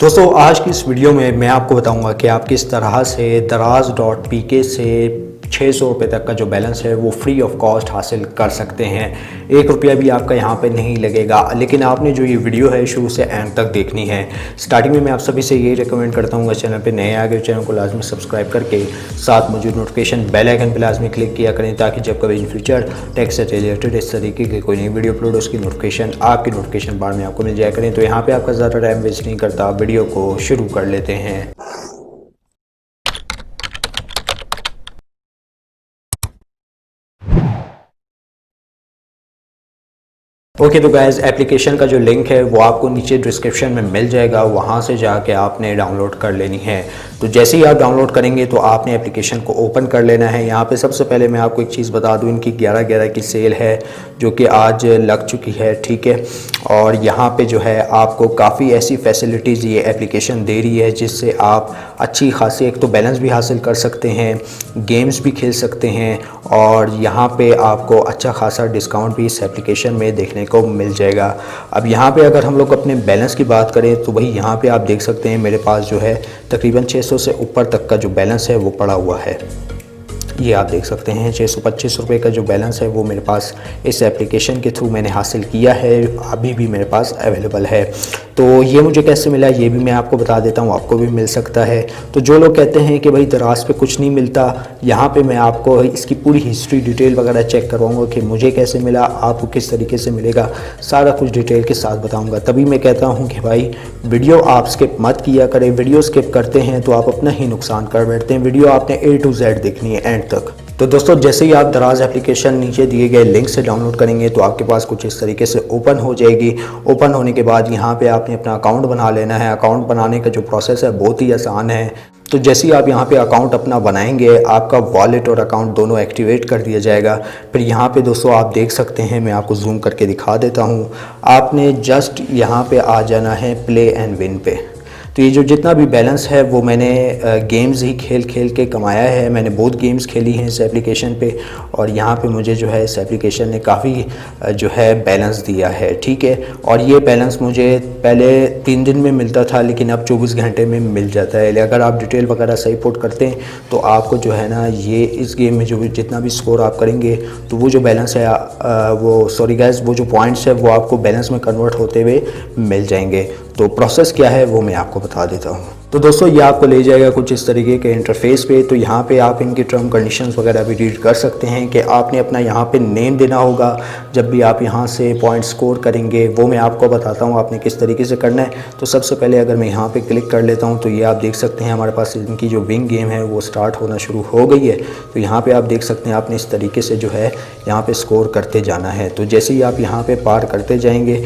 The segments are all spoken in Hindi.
दोस्तों आज की इस वीडियो में मैं आपको बताऊंगा कि आप किस तरह से दराज.pk से 600 रुपये तक का जो बैलेंस है वो फ्री ऑफ कॉस्ट हासिल कर सकते हैं। 1 रुपया भी आपका यहाँ पे नहीं लगेगा, लेकिन आपने जो ये वीडियो है शुरू से एंड तक देखनी है। स्टार्टिंग में मैं आप सभी से यही रिकमेंड करता हूँ, चैनल पे नए आ गए चैनल को लाजमी सब्सक्राइब करके साथ मौजूद नोटिफिकेशन बेल आइकन पर लाजमी क्लिक किया करें, ताकि जब कभी इन फ्यूचर टैक्स से रिलेटेड इस तरीके की कोई नई वीडियो अपलोड उसकी नोटिफिकेशन आपकी नोटिफिकेशन बार में आपको मिल जाया करें। तो यहाँ पर आपका ज़्यादा टाइम वेस्ट नहीं करता, वीडियो को शुरू कर लेते हैं। ओके तो गाइस, एप्लीकेशन का जो लिंक है वो आपको नीचे डिस्क्रिप्शन में मिल जाएगा, वहाँ से जाके आपने डाउनलोड कर लेनी है। तो जैसे ही आप डाउनलोड करेंगे तो आपने एप्लीकेशन को ओपन कर लेना है। यहाँ पे सबसे पहले मैं आपको एक चीज़ बता दूँ, इनकी 11/11 की सेल है जो कि आज लग चुकी है, ठीक है। और यहाँ पे जो है आपको काफ़ी ऐसी फैसिलिटीज़ ये एप्लीकेशन दे रही है जिससे आप अच्छी खासी एक तो बैलेंस भी हासिल कर सकते हैं, गेम्स भी खेल सकते हैं, और यहाँ पे आपको अच्छा खासा डिस्काउंट भी इस एप्लीकेशन में देखने को मिल जाएगा। अब यहाँ पे अगर हम लोग अपने बैलेंस की बात करें तो वही यहाँ पे आप देख सकते हैं मेरे पास जो है तकरीबन 600 से ऊपर तक का जो बैलेंस है वो पड़ा हुआ है। ये आप देख सकते हैं 625 रुपये का जो बैलेंस है वो मेरे पास इस एप्लीकेशन के थ्रू मैंने हासिल किया है, अभी भी मेरे पास अवेलेबल है। तो ये मुझे कैसे मिला ये भी मैं आपको बता देता हूँ, आपको भी मिल सकता है। तो जो लोग कहते हैं कि भाई दराज पे कुछ नहीं मिलता, यहाँ पे मैं आपको इसकी पूरी हिस्ट्री डिटेल वगैरह चेक करवाऊँगा कि मुझे कैसे मिला, आपको किस तरीके से मिलेगा, सारा कुछ डिटेल के साथ बताऊँगा। तभी मैं कहता हूँ कि भाई वीडियो आप स्किप मत किया करें, वीडियो स्किप करते हैं तो आप अपना ही नुकसान कर बैठते हैं। वीडियो आपने A to Z देखनी है एंड तक। तो दोस्तों जैसे ही आप दराज एप्लीकेशन नीचे दिए गए लिंक से डाउनलोड करेंगे तो आपके पास कुछ इस तरीके से ओपन हो जाएगी। ओपन होने के बाद यहाँ पे आपने अपना अकाउंट बना लेना है। अकाउंट बनाने का जो प्रोसेस है बहुत ही आसान है। तो जैसे ही आप यहाँ पे अकाउंट अपना बनाएंगे आपका वॉलेट और अकाउंट दोनों एक्टिवेट कर दिया जाएगा। फिर यहाँ पे दोस्तों आप देख सकते हैं, मैं आपको जूम करके दिखा देता हूँ। आपने जस्ट यहाँ पे आ जाना है प्ले एंड विन पे। तो ये जो जितना भी बैलेंस है वो मैंने गेम्स ही खेल खेल के कमाया है। मैंने बहुत गेम्स खेली हैं इस एप्लीकेशन पे, और यहाँ पे मुझे जो है इस एप्लीकेशन ने काफ़ी जो है बैलेंस दिया है, ठीक है। और ये बैलेंस मुझे पहले 3 दिन में मिलता था, लेकिन अब 24 घंटे में मिल जाता है। अगर आप डिटेल वगैरह सही पुट करते हैं तो आपको जो है ना ये इस गेम में जो भी जितना भी स्कोर आप करेंगे तो वो जो बैलेंस है वो सॉरी गाइस वो जो पॉइंट्स है वो आपको बैलेंस में कन्वर्ट होते हुए मिल जाएंगे। तो प्रोसेस क्या है वो मैं आपको बता देता हूँ। तो दोस्तों ये आपको ले जाएगा कुछ इस तरीके के इंटरफेस पे। तो यहाँ पे आप इनकी टर्म कंडीशंस वगैरह भी रीड कर सकते हैं कि आपने अपना यहाँ पे नेम देना होगा जब भी आप यहाँ से पॉइंट स्कोर करेंगे, वो मैं आपको बताता हूँ आपने किस तरीके से करना है। तो सबसे पहले अगर मैं यहाँ पे क्लिक कर लेता हूँ तो ये आप देख सकते हैं हमारे पास इनकी जो विंग गेम है वो स्टार्ट होना शुरू हो गई है। तो यहाँ पर आप देख सकते हैं आपने इस तरीके से जो है यहाँ पर स्कोर करते जाना है। तो जैसे ही आप यहाँ पर पार करते जाएंगे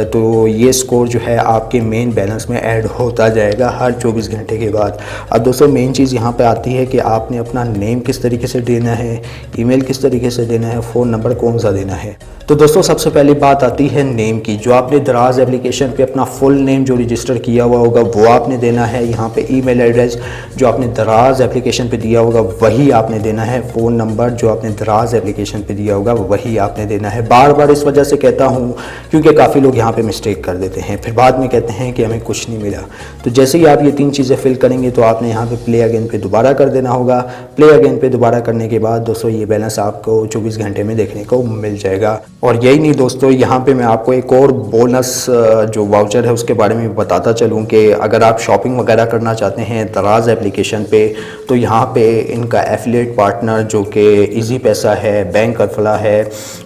तो ये स्कोर जो है आपके मेन बैलेंस में ऐड होता जाएगा हर 24 घंटे के बाद। अब दोस्तों मेन चीज़ यहाँ पे आती है कि आपने अपना नेम किस तरीके से देना है, ईमेल किस तरीके से देना है, फ़ोन नंबर कौन सा देना है। तो दोस्तों सबसे पहली बात आती है नेम की। जो आपने दराज एप्लीकेशन पे अपना फुल नेम जो रजिस्टर किया हुआ होगा वो आपने देना है। यहाँ पे ईमेल एड्रेस जो आपने दराज एप्लीकेशन पे दिया होगा वही आपने देना है। फ़ोन नंबर जो आपने दराज एप्लीकेशन पे दिया होगा वही आपने देना है। बार बार इस वजह से कहता हूँ क्योंकि काफ़ी लोग यहाँ पे मिस्टेक कर देते हैं, फिर बाद में कहते हैं कि हमें कुछ नहीं मिला। तो जैसे ही आप ये 3 चीज़ें फिल करेंगे तो आपने यहाँ पे प्ले अगेन पे दोबारा कर देना होगा। प्ले अगेन पे दोबारा करने के बाद दोस्तों ये बैलेंस आपको 24 घंटे में देखने को मिल जाएगा। और यही नहीं दोस्तों, यहाँ पे मैं आपको एक और बोनस जो वाउचर है उसके बारे में बताता चलूँ कि अगर आप शॉपिंग वगैरह करना चाहते हैं दराज एप्लीकेशन पे तो यहाँ पे इनका एफिलिएट पार्टनर जो कि इजी पैसा है, बैंक अफला है,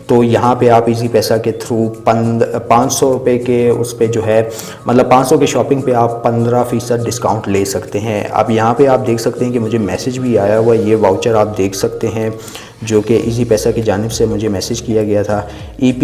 तो यहाँ पे आप इजी पैसा के थ्रू 500 रुपये के उस पर जो है मतलब 500 के शॉपिंग पे आप 15% डिस्काउंट ले सकते हैं। अब यहाँ पे आप देख सकते हैं कि मुझे मैसेज भी आया हुआ, ये वाउचर आप देख सकते हैं जो कि इजी पैसा की जानिब से मुझे मैसेज किया गया था। EP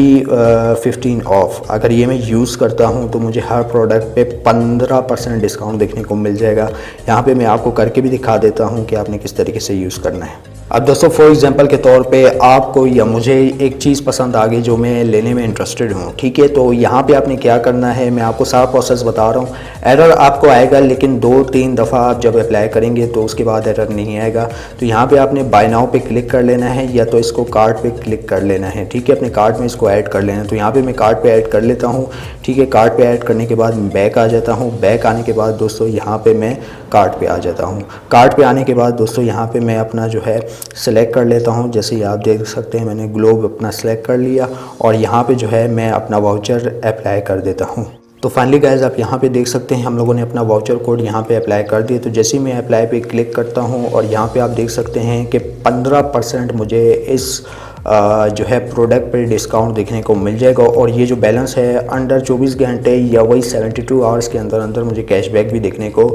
15 ऑफ, अगर ये मैं यूज़ करता हूँ तो मुझे हर प्रोडक्ट पे 15% डिस्काउंट देखने को मिल जाएगा। यहाँ पे मैं आपको करके भी दिखा देता हूँ कि आपने किस तरीके से यूज़ करना है। अब दोस्तों फॉर एग्जांपल के तौर पे आपको या मुझे एक चीज़ पसंद आ गई जो मैं लेने में इंटरेस्टेड हूँ, ठीक है। तो यहाँ पे आपने क्या करना है, मैं आपको सारा प्रोसेस बता रहा हूँ। एरर आपको आएगा, लेकिन 2-3 दफ़ा आप जब अप्लाई करेंगे तो उसके बाद एरर नहीं आएगा। तो यहाँ पे आपने बाय नाउ पे क्लिक कर लेना है या तो इसको कार्ट पे क्लिक कर लेना है, ठीक है। अपने कार्ट में इसको ऐड कर लेना है। तो यहाँ पर मैं कार्ट पर ऐड कर लेता हूँ, ठीक है। कार्ट पर ऐड करने के बाद बैक आ जाता हूँ। बैक आने के बाद दोस्तों यहाँ पर मैं कार्ट पर आ जाता हूँ। कार्ट पर आने के बाद दोस्तों यहाँ पर मैं अपना जो है सेलेक्ट कर लेता हूँ। जैसे ही आप देख सकते हैं मैंने ग्लोब अपना सेलेक्ट कर लिया और यहाँ पे जो है मैं अपना वाउचर अप्लाई कर देता हूँ। तो फाइनली गाइस आप यहाँ पे देख सकते हैं हम लोगों ने अपना वाउचर कोड यहाँ पे अप्लाई कर दिया। तो जैसे ही मैं अप्लाई पे क्लिक करता हूँ और यहाँ पे आप देख सकते हैं कि 15% मुझे इस जो है प्रोडक्ट पे डिस्काउंट देखने को मिल जाएगा। और ये जो बैलेंस है अंडर 24 घंटे या वही 72 आवर्स के अंदर अंदर मुझे कैशबैक भी देखने को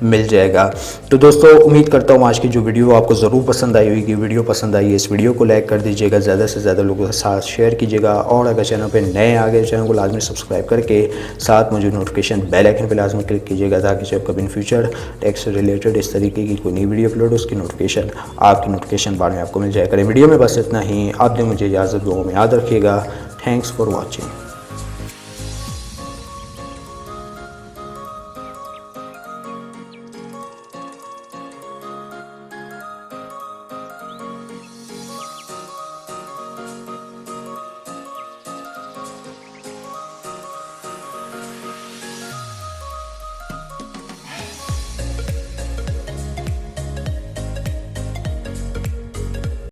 मिल जाएगा। तो दोस्तों उम्मीद करता हूँ आज की जो वीडियो आपको ज़रूर पसंद आई होगी। वीडियो पसंद आई है इस वीडियो को लाइक कर दीजिएगा, ज़्यादा से ज़्यादा लोगों के साथ शेयर कीजिएगा। और अगर चैनल पर नए आ गए चैनल को लाजमी सब्सक्राइब करके साथ मुझे नोटिफिकेशन बेल आइकन पर लाजमी क्लिक कीजिएगा, ताकि जब कभी इन फ्यूचर टैक्स से रिलेटेड इस तरीके की कोई नई वीडियो अपलोड उसकी नोटिफिकेशन आपकी नोटिफिकेशन बार में आपको मिल जाएगा। वीडियो में बस इतना ही। आपने मुझे इजाज़त, दुआ में याद रखिएगा। Thanks for watching.